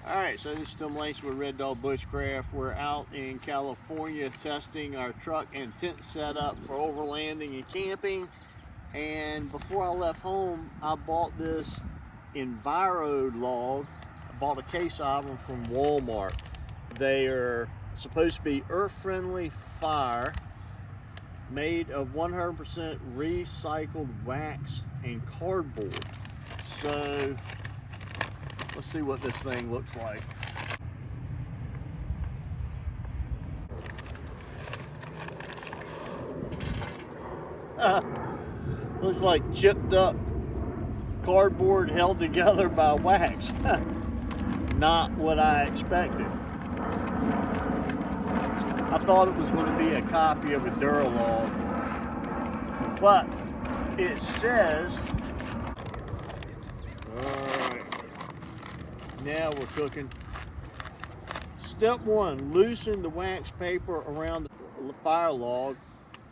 Alright, so this is Tim Lacey with Red Dog Bushcraft. We're out in California testing our truck and tent setup for overlanding and camping. And before I left home, I bought this Envirolog. I bought a case of them from Walmart. They are supposed to be earth-friendly fire, made of 100% recycled wax and cardboard. So let's see what this thing looks like. Looks like chipped up cardboard held together by wax. Not what I expected. I thought it was going to be a copy of Envirolog, but it says, now we're cooking. Step 1, loosen the wax paper around the firelog,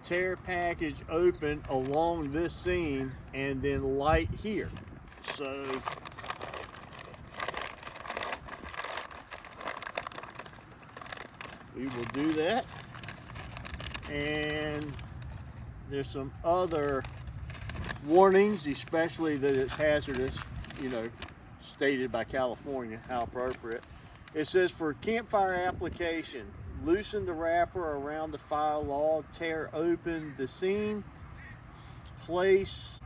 tear package open along this seam, and then light here. So we will do that. And there's some other warnings, especially that it's hazardous, you know, stated by California, how appropriate. It says for campfire application, loosen the wrapper around the firelog, tear open the seam, place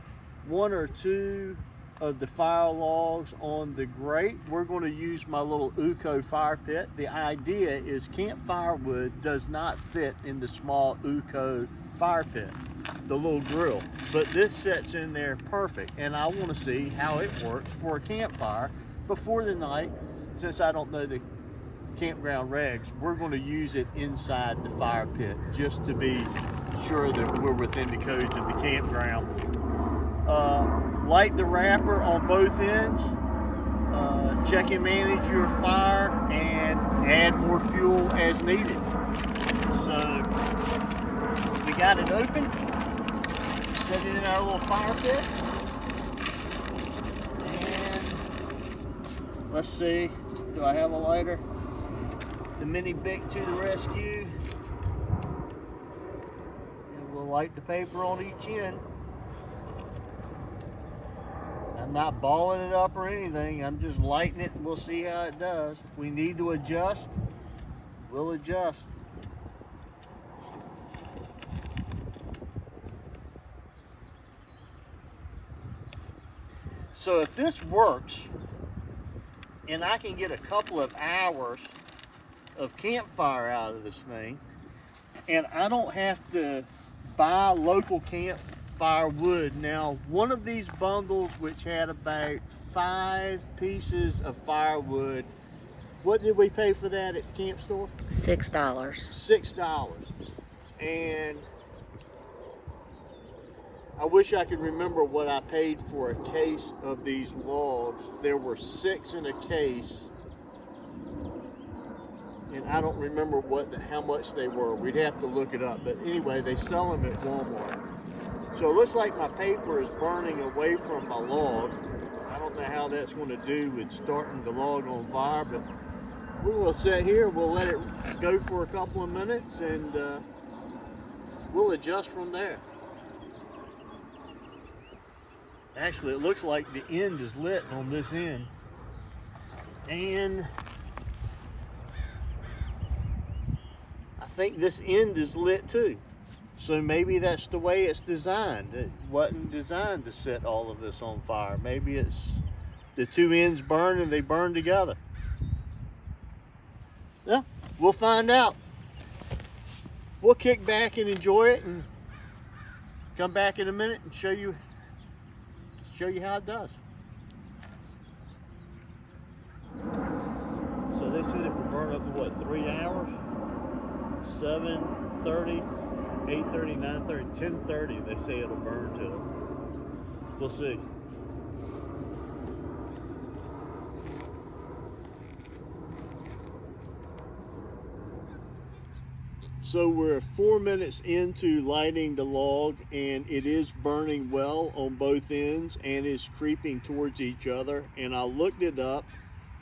1 or 2 of the firelogs on the grate. We're going to use my little Uco fire pit. The idea is campfire wood does not fit in the small Uco fire pit, the little grill, but this sits in there perfect, and I want to see how it works for a campfire before the night. Since I don't know the campground regs, we're going to use it inside the fire pit just to be sure that we're within the codes of the campground. Light the wrapper on both ends, check and manage your fire, and add more fuel as needed. So we got it open, set it in our little fire pit, and let's see, do I have a lighter? The Mini Bic to the rescue, and we'll light the paper on each end. I'm not balling it up or anything, I'm just lighting it and we'll see how it does. If we need to adjust, we'll adjust. So if this works, and I can get a couple of hours of campfire out of this thing, and I don't have to buy local campfire wood. Now, one of these bundles, which had about 5 pieces of firewood, what did we pay for that at the camp store? $6. $6. And I wish I could remember what I paid for a case of these logs. There were 6 in a case, and I don't remember how much they were. We'd have to look it up, but anyway, they sell them at Walmart. So it looks like my paper is burning away from my log. I don't know how that's going to do with starting the log on fire, but we will sit here, we'll let it go for a couple of minutes, and we'll adjust from there. Actually, it looks like the end is lit on this end, and I think this end is lit too. So maybe that's the way it's designed. It wasn't designed to set all of this on fire. Maybe it's the 2 ends burn and they burn together. Yeah, we'll find out. We'll kick back and enjoy it and come back in a minute and show you how it does. So they said it would burn up to what, 3 hours? 7:30, 8:30, 9:30, 10:30 they say it'll burn till. We'll see. So we're 4 minutes into lighting the log, and it is burning well on both ends and is creeping towards each other. And I looked it up,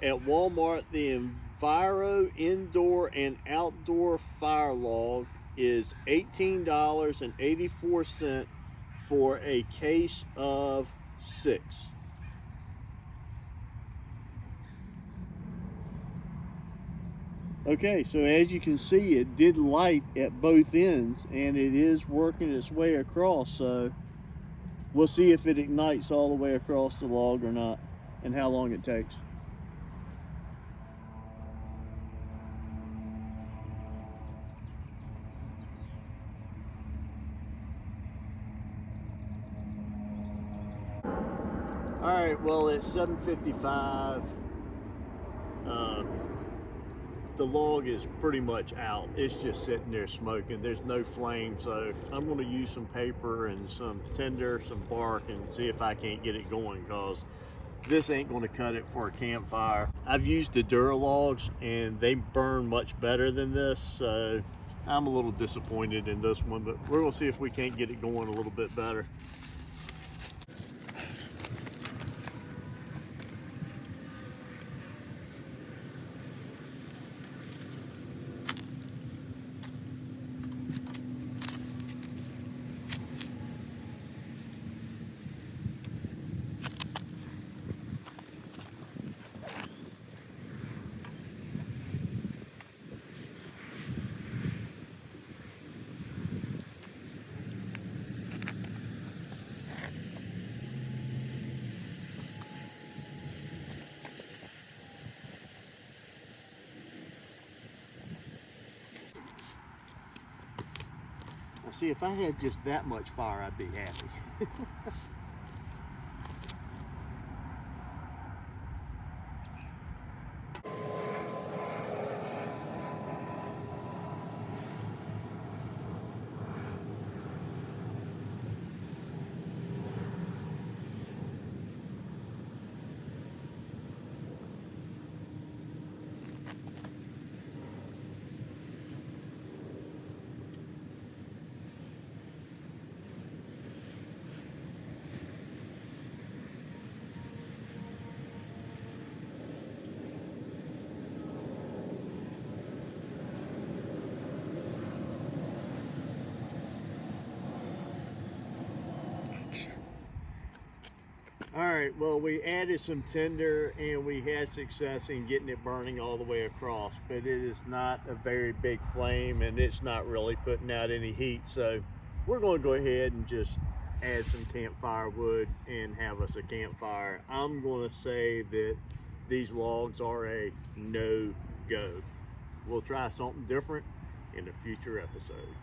At Walmart, the Enviro indoor and outdoor fire log is $18.84 for a case of 6. Okay, so as you can see, it did light at both ends and it is working its way across, so we'll see if it ignites all the way across the log or not and how long it takes. All right, well, it's 7:55. The log is pretty much out. It's just sitting there smoking. There's no flame, so I'm going to use some paper and some tinder, some bark, and see if I can't get it going, because this ain't going to cut it for a campfire. I've used the Envirologs and they burn much better than this, so I'm a little disappointed in this one, but we're going to see if we can't get it going a little bit better. Well, see, if I had just that much fire, I'd be happy. All right, well, we added some tinder and we had success in getting it burning all the way across, but it is not a very big flame and it's not really putting out any heat. So we're going to go ahead and just add some campfire wood and have us a campfire. I'm going to say that these logs are a no-go. We'll try something different in a future episode.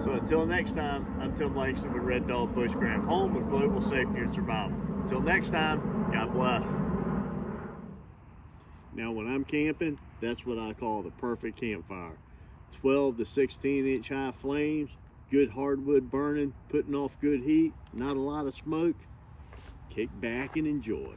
So until next time, I'm Tim Langston with Red Dog Bushcraft, home of global safety and survival. Until next time, God bless. Now when I'm camping, that's what I call the perfect campfire. 12 to 16 inch high flames, good hardwood burning, putting off good heat, not a lot of smoke. Kick back and enjoy.